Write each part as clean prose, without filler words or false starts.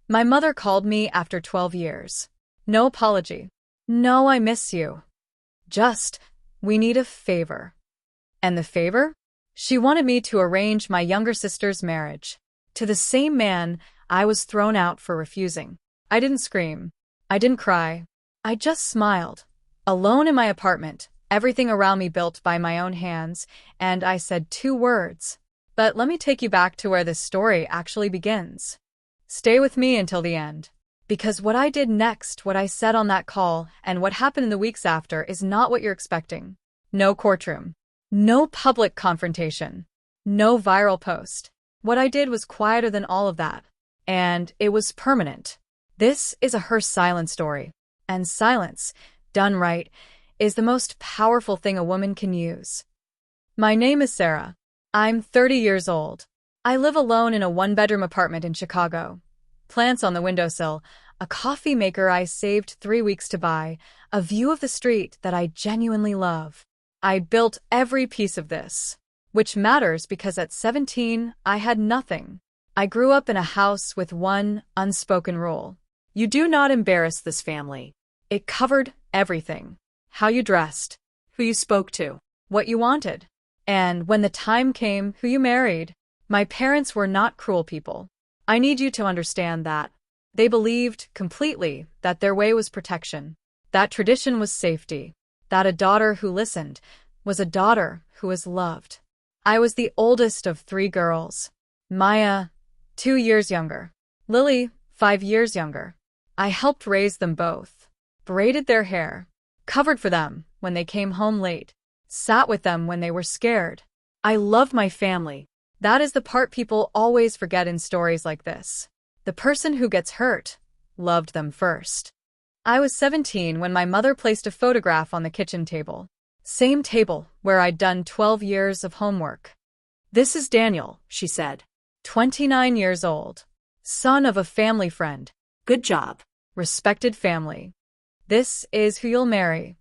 My mother called me after 12 years. No apology. No, I miss you. Just, we need a favor. And the favor? She wanted me to arrange my younger sister's marriage to the same man I was thrown out for refusing. I didn't scream. I didn't cry. I just smiled. Alone in my apartment, everything around me built by my own hands, and I said 2 words. But let me take you back to where this story actually begins. Stay with me until the end. Because what I did next, what I said on that call, and what happened in the weeks after is not what you're expecting. No courtroom. No public confrontation. No viral post. What I did was quieter than all of that. And it was permanent. This is a her silence story. And silence, done right, is the most powerful thing a woman can use. My name is Sarah. I'm 30 years old. I live alone in a 1-bedroom apartment in Chicago. Plants on the windowsill, a coffee maker I saved 3 weeks to buy, a view of the street that I genuinely love. I built every piece of this, which matters because at 17, I had nothing. I grew up in a house with one unspoken rule. You do not embarrass this family. It covered everything. How you dressed, who you spoke to, what you wanted. And when the time came, who you married. My parents were not cruel people. I need you to understand that. They believed completely that their way was protection, that tradition was safety, that a daughter who listened was a daughter who was loved. I was the oldest of 3 girls. Maya, 2 years younger. Lily, 5 years younger. I helped raise them both, braided their hair, covered for them when they came home late, sat with them when they were scared. I loved my family. That is the part people always forget in stories like this. The person who gets hurt loved them first. I was 17 when my mother placed a photograph on the kitchen table. Same table where I'd done 12 years of homework. This is Daniel, she said. 29 years old. Son of a family friend. Good job. Respected family. This is who you'll marry.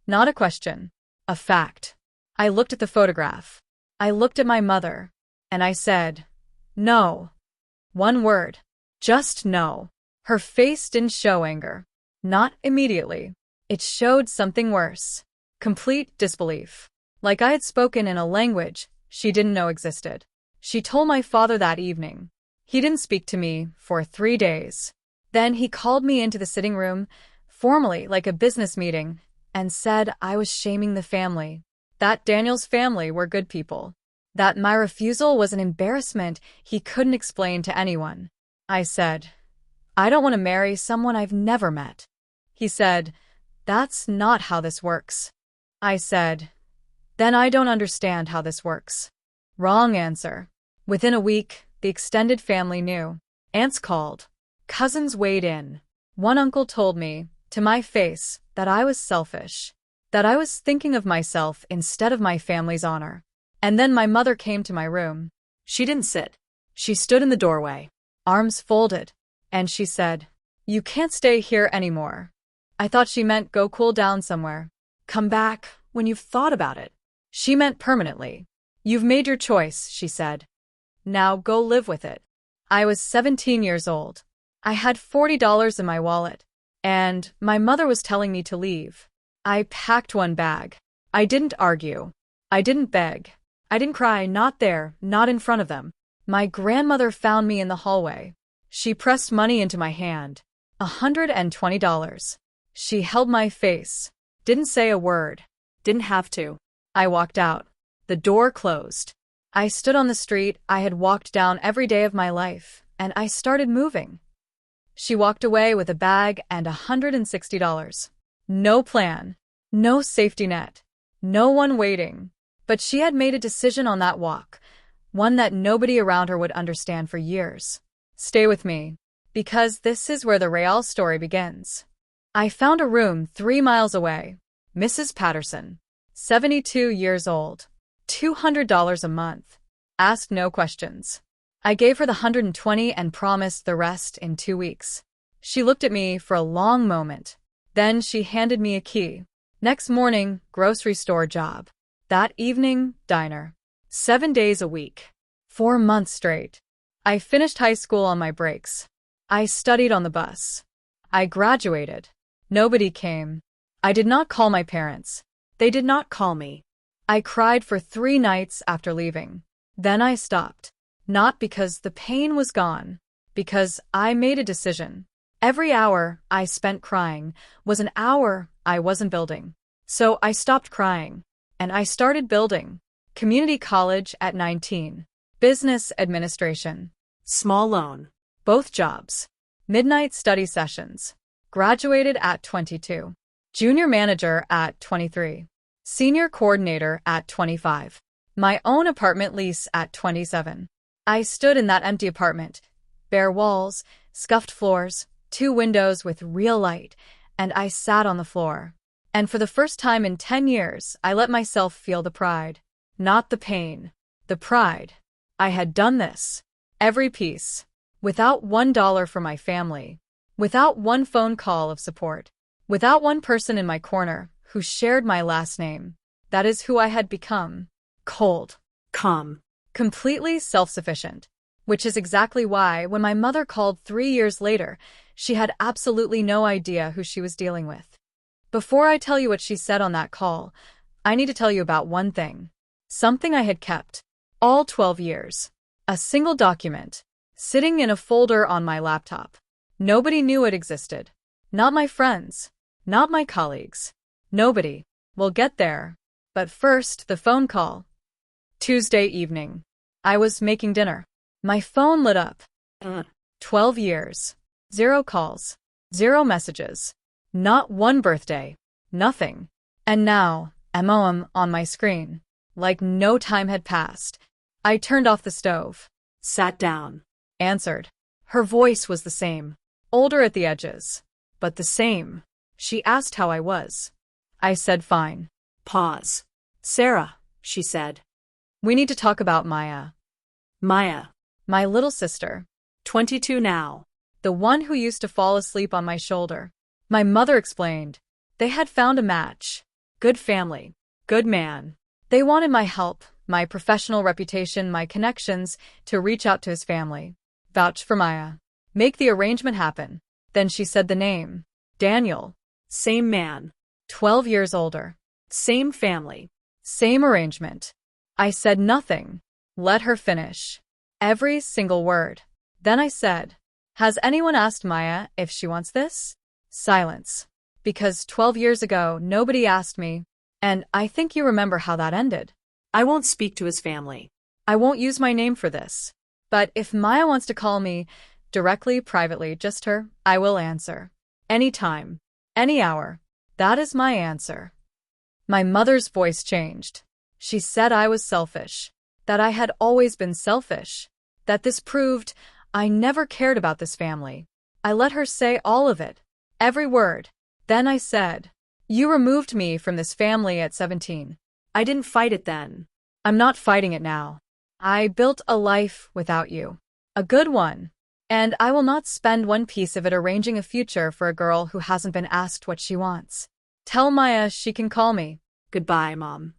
Not a question. A fact. I looked at the photograph. I looked at my mother. And I said, no. 1 word. Just no. Her face didn't show anger. Not immediately. It showed something worse. Complete disbelief. Like I had spoken in a language she didn't know existed. She told my father that evening. He didn't speak to me for 3 days. Then he called me into the sitting room, formally like a business meeting, and said I was shaming the family. That Daniel's family were good people. That my refusal was an embarrassment he couldn't explain to anyone. I said, I don't want to marry someone I've never met. He said, that's not how this works. I said, then I don't understand how this works. Wrong answer. Within a week, the extended family knew. Aunts called. Cousins weighed in. One uncle told me, to my face, that I was selfish. That I was thinking of myself instead of my family's honor. And then my mother came to my room. She didn't sit. She stood in the doorway, arms folded, and she said, you can't stay here anymore. I thought she meant go cool down somewhere. Come back when you've thought about it. She meant permanently. You've made your choice, she said. Now go live with it. I was 17 years old. I had $40 in my wallet, and my mother was telling me to leave. I packed 1 bag. I didn't argue. I didn't beg. I didn't cry, not there, not in front of them. My grandmother found me in the hallway. She pressed money into my hand. $120. She held my face. Didn't say a word. Didn't have to. I walked out. The door closed. I stood on the street I had walked down every day of my life, and I started moving. She walked away with a bag and $160. No plan. No safety net. No one waiting. But she had made a decision on that walk, one that nobody around her would understand for years. Stay with me, because this is where the real story begins. I found a room 3 miles away. Mrs. Patterson, 72 years old, $200 a month. Asked no questions. I gave her the $120 and promised the rest in 2 weeks. She looked at me for a long moment. Then she handed me a key. Next morning, grocery store job. That evening, diner. 7 days a week. 4 months straight. I finished high school on my breaks. I studied on the bus. I graduated. Nobody came. I did not call my parents. They did not call me. I cried for 3 nights after leaving. Then I stopped. Not because the pain was gone, because I made a decision. Every hour I spent crying was an hour I wasn't building. So I stopped crying, and I started building. Community college at 19. Business administration. Small loan. Both jobs. Midnight study sessions. Graduated at 22. Junior manager at 23. Senior coordinator at 25. My own apartment lease at 27. I stood in that empty apartment. Bare walls, scuffed floors, 2 windows with real light, and I sat on the floor. And for the first time in 10 years, I let myself feel the pride. Not the pain. The pride. I had done this. Every piece. Without $1 for my family. Without one phone call of support. Without one person in my corner who shared my last name. That is who I had become. Cold. Calm. Completely self-sufficient. Which is exactly why, when my mother called 3 years later, she had absolutely no idea who she was dealing with. Before I tell you what she said on that call, I need to tell you about one thing. Something I had kept. All 12 years. A single document. Sitting in a folder on my laptop. Nobody knew it existed. Not my friends. Not my colleagues. Nobody. We'll get there. But first, the phone call. Tuesday evening. I was making dinner. My phone lit up. 12 years. 0 calls. 0 messages. Not one birthday. Nothing. And now, MOM on my screen. Like no time had passed. I turned off the stove. Sat down. Answered. Her voice was the same. Older at the edges. But the same. She asked how I was. I said fine. Pause. Sarah, she said. We need to talk about Maya. Maya. My little sister. 22 now. The one who used to fall asleep on my shoulder. My mother explained. They had found a match. Good family. Good man. They wanted my help, my professional reputation, my connections, to reach out to his family. Vouch for Maya. Make the arrangement happen. Then she said the name. Daniel. Same man. 12 years older. Same family. Same arrangement. I said nothing. Let her finish. Every single word. Then I said, has anyone asked Maya if she wants this? Silence. Because 12 years ago, nobody asked me, and I think you remember how that ended. I won't speak to his family. I won't use my name for this. But if Maya wants to call me, directly, privately, just her, I will answer. Any time. Any hour. That is my answer. My mother's voice changed. She said I was selfish. That I had always been selfish. That this proved I never cared about this family. I let her say all of it. Every word. Then I said, you removed me from this family at 17. I didn't fight it then. I'm not fighting it now. I built a life without you. A good one. And I will not spend one piece of it arranging a future for a girl who hasn't been asked what she wants. Tell Maya she can call me. Goodbye, Mom.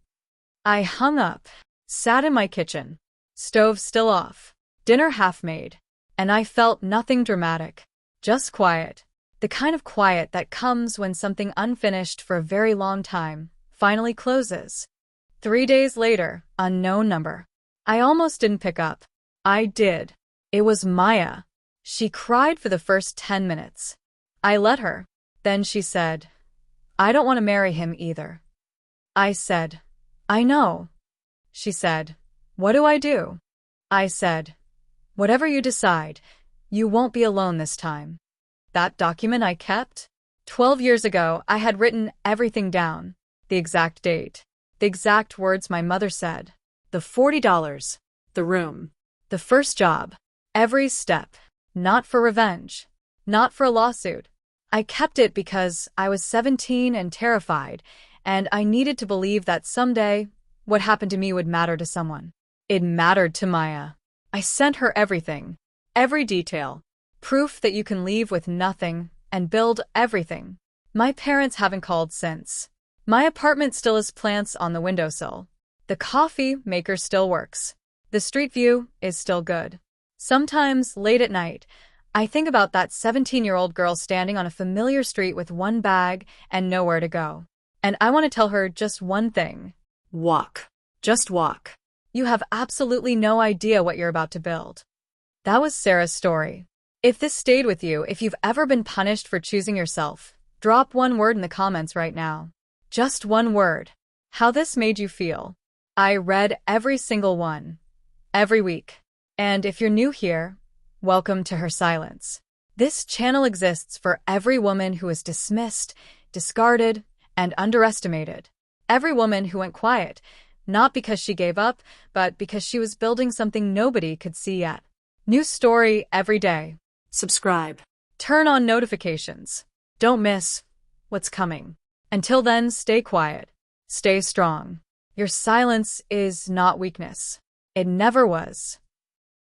I hung up, sat in my kitchen, stove still off, dinner half made, and I felt nothing dramatic, just quiet. The kind of quiet that comes when something unfinished for a very long time finally closes. 3 days later, unknown number. I almost didn't pick up. I did. It was Maya. She cried for the first 10 minutes. I let her. Then she said, I don't want to marry him either. I said, I know. She said, what do I do? I said, whatever you decide, you won't be alone this time. That document I kept? 12 years ago, I had written everything down. The exact date. The exact words my mother said. The $40. The room. The first job. Every step. Not for revenge. Not for a lawsuit. I kept it because I was 17 and terrified, and I needed to believe that someday, what happened to me would matter to someone. It mattered to Maya. I sent her everything. Every detail. Proof that you can leave with nothing and build everything. My parents haven't called since. My apartment still has plants on the windowsill. The coffee maker still works. The street view is still good. Sometimes, late at night, I think about that 17-year-old girl standing on a familiar street with one bag and nowhere to go. And I want to tell her just one thing. Walk. Just walk. You have absolutely no idea what you're about to build. That was Sarah's story. If this stayed with you, if you've ever been punished for choosing yourself, drop one word in the comments right now. Just one word. How this made you feel. I read every single one. Every week. And if you're new here, welcome to Her Silence. This channel exists for every woman who is dismissed, discarded, and underestimated. Every woman who went quiet, not because she gave up, but because she was building something nobody could see yet. New story every day. Subscribe. Turn on notifications. Don't miss what's coming. Until then, stay quiet. Stay strong. Your silence is not weakness. It never was.